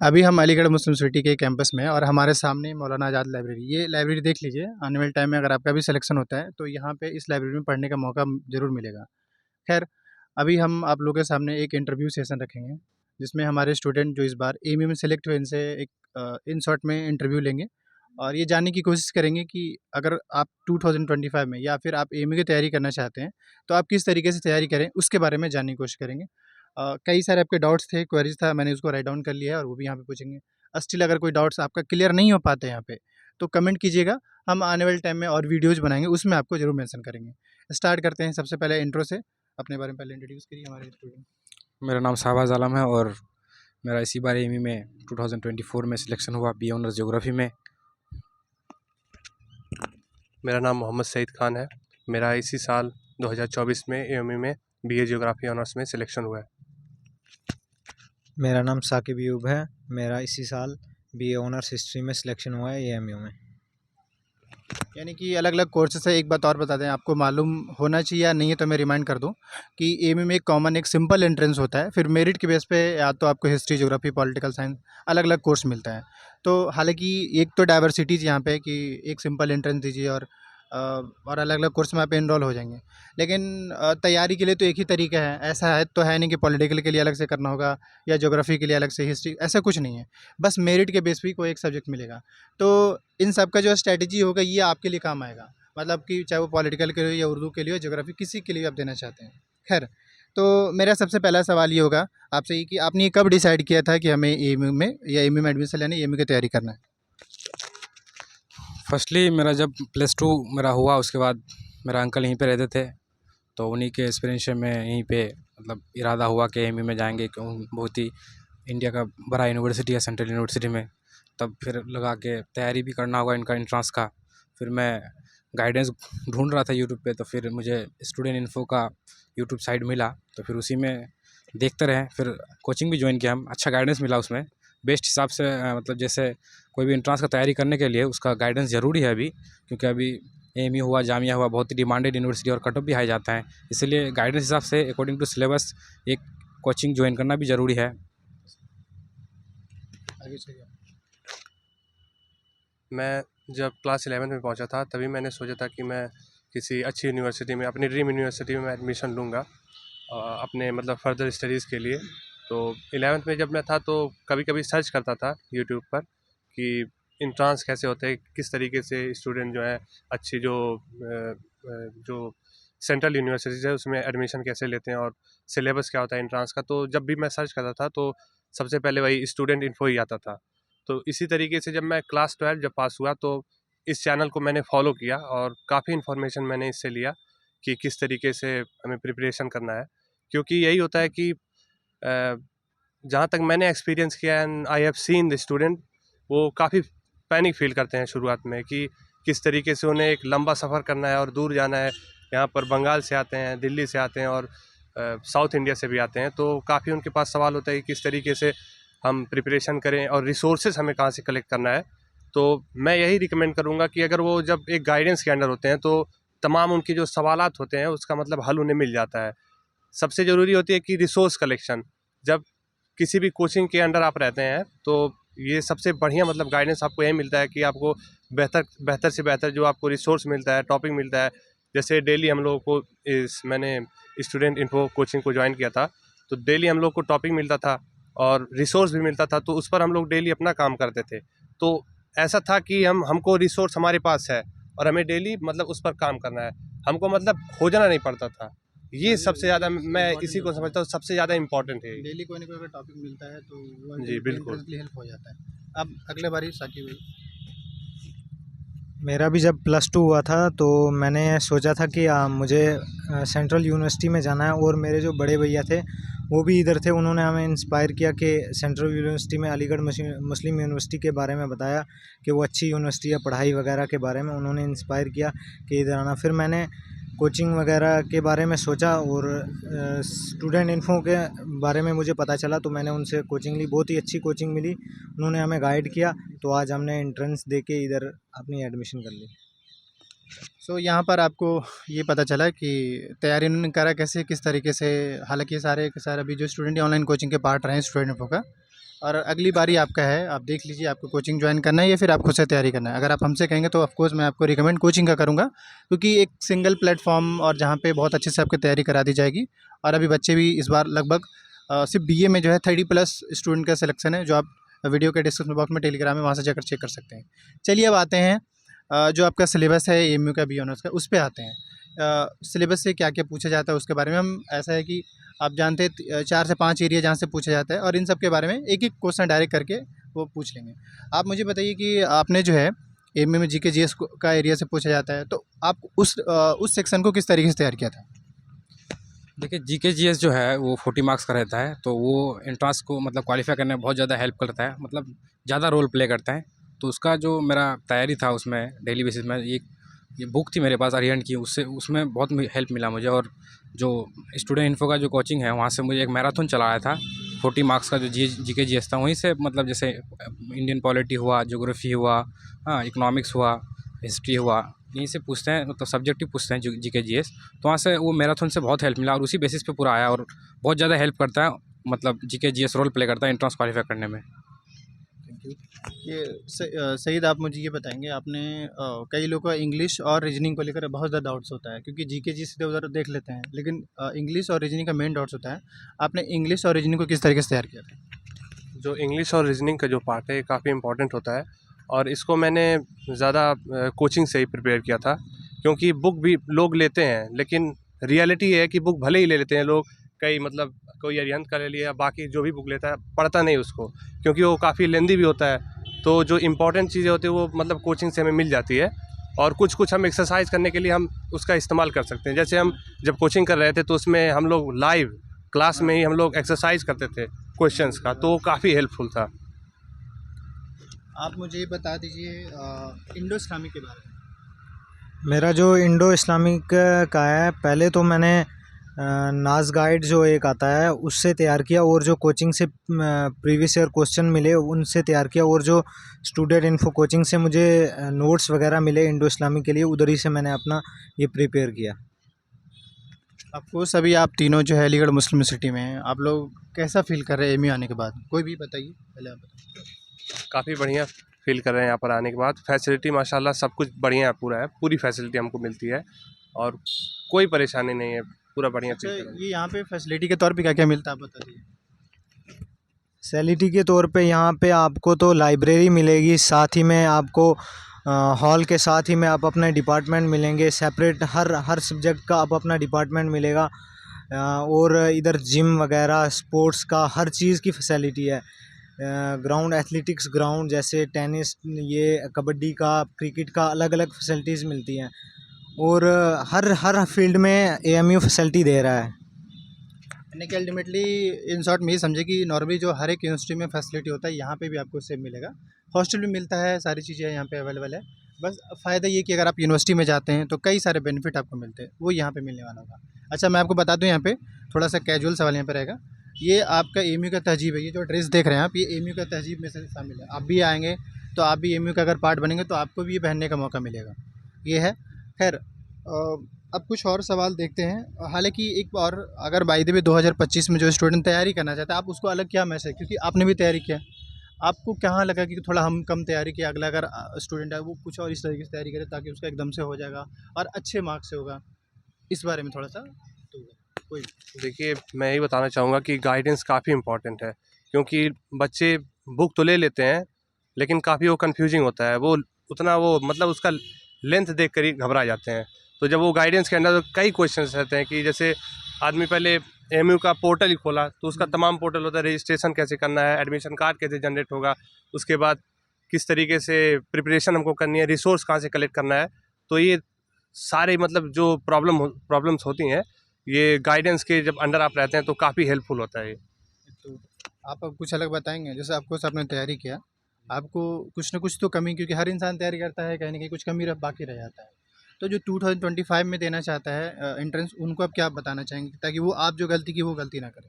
अभी हम अलीगढ़ मुस्लिम सिटी के कैंपस में हैं और हमारे सामने मौलाना आज़ाद लाइब्रेरी, ये लाइब्रेरी देख लीजिए। आने वाले टाइम में अगर आपका भी सिलेक्शन होता है तो यहाँ पे इस लाइब्रेरी में पढ़ने का मौका ज़रूर मिलेगा। खैर, अभी हम आप लोगों के सामने एक इंटरव्यू सेशन रखेंगे, जिसमें हमारे स्टूडेंट जो इस बार एमयू में सेलेक्ट हुए, इनसे एक इन शॉर्ट में इंटरव्यू लेंगे और ये जानने की कोशिश करेंगे कि अगर आप 2025 में या फिर आप एमयू की तैयारी करना चाहते हैं, तो आप किस तरीके से तैयारी करें, उसके बारे में जानने की कोशिश करेंगे। कई सारे आपके डाउट्स थे, क्वेरीज़ था, मैंने उसको राइट डाउन कर लिया है और वो भी यहाँ पे पूछेंगे। स्टिल अगर कोई डाउट्स आपका क्लियर नहीं हो पाते यहाँ पे, तो कमेंट कीजिएगा। हम आने वाले टाइम में और वीडियोज़ बनाएँगे, उसमें आपको ज़रूर मेंशन करेंगे। स्टार्ट करते हैं सबसे पहले इंट्रो से। अपने बारे में पहले इंट्रोड्यूस करिए हमारे स्टूडेंट। मेरा नाम शाहबाज आलम है और मेरा इसी बार एमयू में 2024 में सिलेक्शन हुआ बी ऑनर्स ज्योग्राफी में। मेरा नाम मोहम्मद सईद खान है। मेरा इसी साल 2024 में एमयू में बीए ज्योग्राफी ऑनर्स में सिलेक्शन हुआ है। मेरा नाम साकिब यूब है। मेरा इसी साल बीए ऑनर्स हिस्ट्री में सिलेक्शन हुआ है एएमयू में। यानी कि अलग-अलग कोर्सेज़ है। एक बात और बता दें, आपको मालूम होना चाहिए या नहीं है तो मैं रिमाइंड कर दूँ कि एमयू में एक कॉमन एक सिंपल एंट्रेंस होता है, फिर मेरिट के बेस पे या तो आपको हिस्ट्री, ज्योग्राफी, पॉलिटिकल साइंस अलग-अलग कोर्स मिलता है। तो हालाँकि एक तो डाइवर्सिटीज़ यहाँ पे है कि एक सिंपल एंट्रेंस दीजिए और अलग-अलग कोर्स में आप एनरोल हो जाएँगे। लेकिन तैयारी के लिए तो एक ही तरीका है, ऐसा है तो है नहीं कि पॉलिटिकल के लिए अलग से करना होगा या ज्योग्राफी के लिए अलग से, हिस्ट्री, ऐसा कुछ नहीं है। बस मेरिट के बेस पे ही कोई एक सब्जेक्ट मिलेगा। तो इन सब का जो स्ट्रैटेजी होगा ये आपके लिए काम आएगा। मतलब कि चाहे वो पॉलिटिकल के लिए हो या उर्दू के लिए हो, ज्योग्राफी किसी के लिए आप देना चाहते हैं। खैर, तो मेरा सबसे पहला सवाल ये होगा आपसे कि आपने ये कब डिसाइड किया था कि हमें एएमयू में या एमयू में एडमिशन लेना है, एमयू की तैयारी करना है? फर्स्टली मेरा जब +2 मेरा हुआ, उसके बाद मेरा अंकल यहीं पे रहते थे, तो उन्हीं के एक्सपीरियंस से मैं यहीं पे मतलब इरादा हुआ कि एमयू में जाएंगे, क्यों बहुत ही इंडिया का बड़ा यूनिवर्सिटी है सेंट्रल यूनिवर्सिटी में। तब फिर लगा के तैयारी भी करना होगा इनका एंट्रेंस का। फिर मैं गाइडेंस ढूंढ रहा था यूट्यूब पे, तो फिर मुझे स्टूडेंट इन्फो का यूट्यूब साइट मिला, तो फिर उसी में देखते रहे। फिर कोचिंग भी ज्वाइन किया हम, अच्छा गाइडेंस मिला उसमें बेस्ट हिसाब से। मतलब जैसे कोई भी एंट्रेंस का तैयारी करने के लिए उसका गाइडेंस ज़रूरी है अभी, क्योंकि अभी एएमयू हुआ, जामिया हुआ, बहुत ही डिमांडेड यूनिवर्सिटी और कट ऑफ भी हाई जाता है। इसलिए गाइडेंस हिसाब से अकॉर्डिंग टू सिलेबस एक कोचिंग ज्वाइन करना भी ज़रूरी है। आगे चलिए। मैं जब क्लास 11 में पहुंचा था तभी मैंने सोचा था कि मैं किसी अच्छी यूनिवर्सिटी में, अपनी ड्रीम यूनिवर्सिटी में एडमिशन लूँगा अपने मतलब फर्दर स्टडीज़ के लिए। तो 11th में जब मैं था तो कभी कभी सर्च करता था यूट्यूब पर कि इंट्रांस कैसे होते हैं, किस तरीके से स्टूडेंट जो है अच्छी जो सेंट्रल यूनिवर्सिटीज़ है उसमें एडमिशन कैसे लेते हैं और सिलेबस क्या होता है इंट्रांस का। तो जब भी मैं सर्च करता था तो सबसे पहले वही स्टूडेंट इन्फो ही आता था। तो इसी तरीके से जब मैं क्लास 12 जब पास हुआ तो इस चैनल को मैंने फॉलो किया और काफ़ी इन्फॉर्मेशन मैंने इससे लिया कि किस तरीके से हमें प्रिपरेशन करना है। क्योंकि यही होता है कि जहाँ तक मैंने एक्सपीरियंस किया and I have seen the student, वो काफ़ी पैनिक फील करते हैं शुरुआत में कि किस तरीके से उन्हें एक लंबा सफ़र करना है और दूर जाना है। यहाँ पर बंगाल से आते हैं, दिल्ली से आते हैं और साउथ इंडिया से भी आते हैं, तो काफ़ी उनके पास सवाल होता है कि किस तरीके से हम प्रिपरेशन करें और रिसोर्सेज हमें कहाँ से कलेक्ट करना है। तो मैं यही रिकमेंड करूँगा कि अगर वो जब एक गाइडेंस के अंडर होते हैं तो तमाम उनके जो सवालात होते हैं उसका मतलब हल उन्हें मिल जाता है। सबसे ज़रूरी होती है कि रिसोर्स कलेक्शन। जब किसी भी कोचिंग के अंडर आप रहते हैं तो ये सबसे बढ़िया मतलब गाइडेंस आपको यही मिलता है कि आपको बेहतर से बेहतर जो आपको रिसोर्स मिलता है, टॉपिक मिलता है। जैसे डेली हम लोगों को मैंने स्टूडेंट इन्फो कोचिंग को ज्वाइन किया था, तो डेली हम लोग को टॉपिक मिलता था और रिसोर्स भी मिलता था, तो उस पर हम लोग डेली अपना काम करते थे। तो ऐसा था कि हमको रिसोर्स हमारे पास है और हमें डेली मतलब उस पर काम करना है, हमको मतलब खोजना नहीं पड़ता था। ये सबसे ज़्यादा मैं इसी को समझता हूँ सबसे ज़्यादा इम्पोर्टेंट है। डेली कोई ना कोई अगर टॉपिक मिलता है तो वो जी बिल्कुल। एंट्रेंस के लिए हेल्प हो जाता है। अब अगले बारी साकिब भाई। मेरा भी जब +2 हुआ था तो मैंने सोचा था कि मुझे सेंट्रल यूनिवर्सिटी में जाना है, और मेरे जो बड़े भैया थे वो भी इधर थे। उन्होंने हमें इंस्पायर किया कि सेंट्रल यूनिवर्सिटी में अलीगढ़ मुस्लिम यूनिवर्सिटी के बारे में बताया कि वो अच्छी यूनिवर्सिटी है, पढ़ाई वगैरह के बारे में उन्होंने इंस्पायर किया कि इधर आना। फिर मैंने कोचिंग वगैरह के बारे में सोचा और स्टूडेंट इन्फो के बारे में मुझे पता चला, तो मैंने उनसे कोचिंग ली। बहुत ही अच्छी कोचिंग मिली, उन्होंने हमें गाइड किया, तो आज हमने एंट्रेंस दे के इधर अपनी एडमिशन कर ली। सो यहाँ पर आपको ये पता चला कि तैयारी उन्होंने करा कैसे, किस तरीके से। हालाँकि सारे के सारे अभी जो स्टूडेंट ऑनलाइन कोचिंग के पार्ट रहे हैं स्टूडेंट इन्फो का, और अगली बारी आपका है, आप देख लीजिए आपको कोचिंग ज्वाइन करना है या फिर आप खुद से तैयारी करना है। अगर आप हमसे कहेंगे तो ऑफ कोर्स मैं आपको रिकमेंड कोचिंग का करूँगा, क्योंकि एक सिंगल प्लेटफॉर्म और जहाँ पे बहुत अच्छे से आपकी तैयारी करा दी जाएगी। और अभी बच्चे भी इस बार लगभग सिर्फ बीए में जो है 30+ स्टूडेंट का सिलेक्शन है, जो आप वीडियो के डिस्क्रिप्शन बॉक्स में टेलीग्राम में वहाँ से जाकर चेक कर सकते हैं। चलिए अब आते हैं जो आपका सिलेबस है एएमयू का बी ऑनर्स का, उस पे आते हैं। सिलेबस से क्या क्या पूछा जाता है उसके बारे में हम, ऐसा है कि आप जानते हैं 4 से 5 एरिया जहाँ से पूछा जाता है, और इन सब के बारे में एक एक क्वेश्चन डायरेक्ट करके वो पूछ लेंगे। आप मुझे बताइए कि आपने जो है एएमयू में जीके जीएस का एरिया से पूछा जाता है, तो आप उस सेक्शन को किस तरीके से तैयार किया था? देखिए जीके जीएस जो है वो 40 मार्क्स का रहता है, तो वो एंट्रेंस को मतलब क्वालिफाई करने में बहुत ज़्यादा हेल्प करता है, मतलब ज़्यादा रोल प्ले करता है। तो उसका जो मेरा तैयारी था उसमें डेली बेसिस में, ये बुक थी मेरे पास अरिहंत की, उससे उसमें बहुत हेल्प मिला मुझे। और जो स्टूडेंट इन्फो का जो कोचिंग है वहाँ से मुझे एक मैराथन चलाया था 40 मार्क्स का, जो जीके जीएस था वहीं से, मतलब जैसे इंडियन पॉलिटी हुआ, ज्योग्राफी हुआ, हाँ इकोनॉमिक्स हुआ, हिस्ट्री हुआ, यहीं से पूछते हैं, मतलब सब्जेक्टिव पूछते हैं जीके जीएस। तो वहाँ से वो मैराथन से बहुत हेल्प मिला और उसी बेसिस पे पूरा आया, और बहुत ज़्यादा हेल्प करता है, मतलब जीके जीएस रोल प्ले करता है एंट्रेंस क्वालिफाई करने में। Thank you. ये सईद, आप मुझे ये बताएंगे, आपने कई लोगों का इंग्लिश और रीजनिंग को लेकर बहुत ज़्यादा डाउट्स होता है, क्योंकि जीके जी सीधे उधर देख लेते हैं, लेकिन इंग्लिश और रीजनिंग का मेन डाउट्स होता है। आपने इंग्लिश और रीजनिंग को किस तरीके से तैयार किया था? जो इंग्लिश और रीजनिंग का जो पार्ट है ये काफ़ी इंपॉर्टेंट होता है, और इसको मैंने ज़्यादा कोचिंग से ही प्रिपेयर किया था, क्योंकि बुक भी लोग लेते हैं, लेकिन रियलिटी ये है कि बुक भले ही ले लेते हैं लोग, कई मतलब कोई अरिहंत का ले लिया, बाकी जो भी बुक लेता है पढ़ता नहीं उसको, क्योंकि वो काफ़ी लेंदी भी होता है। तो जो इम्पोर्टेंट चीज़ें होती है वो मतलब कोचिंग से हमें मिल जाती है, और कुछ कुछ हम एक्सरसाइज करने के लिए हम उसका इस्तेमाल कर सकते हैं। जैसे हम जब कोचिंग कर रहे थे तो उसमें हम लोग लाइव क्लास में ही हम लोग एक्सरसाइज करते थे क्वेश्चंस का, तो वो काफ़ी हेल्पफुल था। आप मुझे ये बता दीजिए इंडो इस्लामिक के बारे में। मेरा जो इंडो इस्लामिक का है, पहले तो मैंने नाज गाइड जो एक आता है उससे तैयार किया, और जो कोचिंग से प्रीवियस ईयर क्वेश्चन मिले उनसे तैयार किया, और जो स्टूडेंट इन्फो कोचिंग से मुझे नोट्स वगैरह मिले इंडो इस्लामिक के लिए, उधर ही से मैंने अपना ये प्रिपेयर किया। आपको सभी, आप तीनों जो है अलीगढ़ मुस्लिम यूनिवर्सिटी में हैं, आप लोग कैसा फील कर रहे हैं एएमयू आने के बाद? कोई भी बताइए, पहले आप बताइए। काफ़ी बढ़िया फील कर रहे हैं यहाँ पर आने के बाद। फैसिलिटी माशाल्लाह सब कुछ बढ़िया है, पूरा है, पूरी फैसिलिटी हमको मिलती है और कोई परेशानी नहीं है, पूरा बढ़िया अच्छा, फील कर रहे हैं। ये यहाँ पे फैसिलिटी के तौर पे क्या क्या मिलता है, आप बता दीजिए। सैलिटी के तौर पे यहाँ पे आपको तो लाइब्रेरी मिलेगी, साथ ही में आपको हॉल के साथ ही में आप अपने डिपार्टमेंट मिलेंगे सेपरेट, हर सब्जेक्ट का आप अपना डिपार्टमेंट मिलेगा। और इधर जिम वगैरह स्पोर्ट्स का हर चीज़ की फैसिलिटी है। ग्राउंड एथलेटिक्स ग्राउंड, जैसे टेनिस, ये कबड्डी का, क्रिकेट का, अलग अलग फैसिलिटीज़ मिलती हैं, और हर फील्ड में एएमयू फैसिलिटी दे रहा है। यानी कि अल्टीमेटली इन शॉर्ट में ये समझे कि नॉर्मली जो हर एक यूनिवर्सिटी में फैसिलिटी होता है, यहाँ पे भी आपको सेम मिलेगा। हॉस्टल भी मिलता है, सारी चीज़ें यहाँ पे अवेलेबल है। बस फ़ायदा ये कि अगर आप यूनिवर्सिटी में जाते हैं तो कई सारे बेनिफिट आपको मिलते हैं, वो यहाँ पे मिलने वाला होगा। अच्छा, मैं आपको बता दूँ, यहाँ पे थोड़ा सा कैजुअल सवाल यहाँ पे रहेगा। ये आपका एएमयू का तहजीब है, ये जो ड्रेस देख रहे हैं आप, ये एएमयू का तहजीब में से शामिल है। आप भी आएँगे तो आप भी एएमयू का अगर पार्ट बनेंगे तो आपको भी ये पहनने का मौका मिलेगा, ये है। खैर, अब कुछ और सवाल देखते हैं। हालाँकि एक और, अगर बाय द वे 2025 में जो स्टूडेंट तैयारी करना चाहता है, आप उसको अलग क्या मैसेज, क्योंकि आपने भी तैयारी किया, आपको कहाँ लगा कि थोड़ा हम कम तैयारी किया, अगला अगर स्टूडेंट है वो कुछ और इस तरीके से तैयारी करे ताकि उसका एकदम से हो जाएगा और अच्छे मार्क्स से होगा, इस बारे में थोड़ा सा तो कोई। देखिए, मैं यही बताना चाहूँगा कि गाइडेंस काफ़ी इम्पोर्टेंट है, क्योंकि बच्चे बुक तो ले लेते हैं, लेकिन काफ़ी वो कन्फ्यूजिंग होता है, वो उतना वो मतलब उसका लेंथ देख कर ही घबरा जाते हैं। तो जब वो गाइडेंस के अंदर तो कई क्वेश्चंस रहते हैं कि जैसे आदमी पहले एएमयू का पोर्टल ही खोला तो उसका तमाम पोर्टल होता है, रजिस्ट्रेशन कैसे करना है, एडमिशन कार्ड कैसे जनरेट होगा, उसके बाद किस तरीके से प्रिपरेशन हमको करनी है, रिसोर्स कहाँ से कलेक्ट करना है। तो ये सारे मतलब जो प्रॉब्लम्स होती हैं, ये गाइडेंस के जब अंडर आप रहते हैं तो काफ़ी हेल्पफुल होता है ये। तो आप अब कुछ अलग बताएंगे, जैसे आपको आपने तैयारी किया, आपको कुछ ना कुछ तो कमी, क्योंकि हर इंसान तैयारी करता है, कहीं ना कहीं कुछ कमी बाकी रह जाता है। तो जो 2025 में देना चाहता है एंट्रेंस, उनको आप क्या बताना चाहेंगे ताकि वो आप जो गलती की वो गलती ना करें?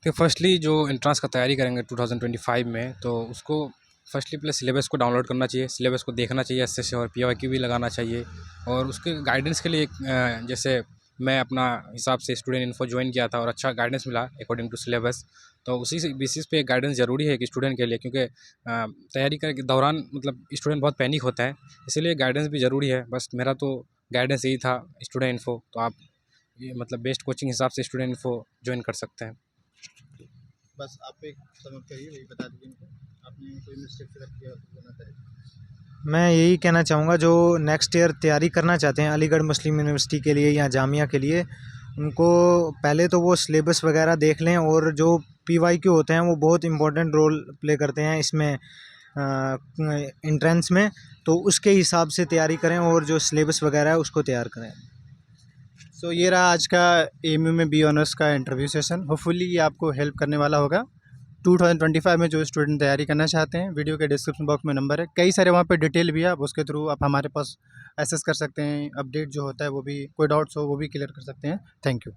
तो फर्स्टली जो एंट्रेंस का तैयारी करेंगे 2025 में, तो उसको फर्स्टली पहले सिलेबस को डाउनलोड करना चाहिए, सिलेबस को देखना चाहिए अच्छे से, और पीवाईक्यू भी लगाना चाहिए। और उसके गाइडेंस के लिए जैसे मैं अपना हिसाब से स्टूडेंट इन्फो ज्वाइन किया था और अच्छा गाइडेंस मिला अकॉर्डिंग टू सिलेबस। तो उसी से बेसिस पे गाइडेंस ज़रूरी है कि स्टूडेंट के लिए, क्योंकि तैयारी के दौरान मतलब स्टूडेंट बहुत पैनिक होता है, इसीलिए गाइडेंस भी ज़रूरी है। बस मेरा तो गाइडेंस यही था, स्टूडेंट इन्फो। तो आप ये मतलब बेस्ट कोचिंग हिसाब से स्टूडेंट इन्फो ज्वाइन कर सकते हैं। बस आप एक समअप करिए, वही बता दीजिए इनको। आपने कोई मिस्टेक अगर किया तो बताना चाहिए। मैं यही कहना चाहूँगा जो नेक्स्ट ईयर तैयारी करना चाहते हैं अलीगढ़ मुस्लिम यूनिवर्सिटी के लिए या जामिया के लिए, उनको पहले तो वो सिलेबस वगैरह देख लें, और जो PYQ होते हैं वो बहुत इम्पोर्टेंट रोल प्ले करते हैं इसमें एंट्रेंस में, तो उसके हिसाब से तैयारी करें और जो सिलेबस वगैरह है उसको तैयार करें। सो ये रहा आज का AMU में बी ऑनर्स का इंटरव्यू सेशन। होपफुली ये आपको हेल्प करने वाला होगा 2025 में जो स्टूडेंट तैयारी करना चाहते हैं। वीडियो के डिस्क्रिप्शन बॉक्स में नंबर है, कई सारे वहाँ पे डिटेल भी है, आप उसके थ्रू आप हमारे पास एक्सेस कर सकते हैं। अपडेट जो होता है वो भी, कोई डाउट्स हो वो भी क्लियर कर सकते हैं। Thank you.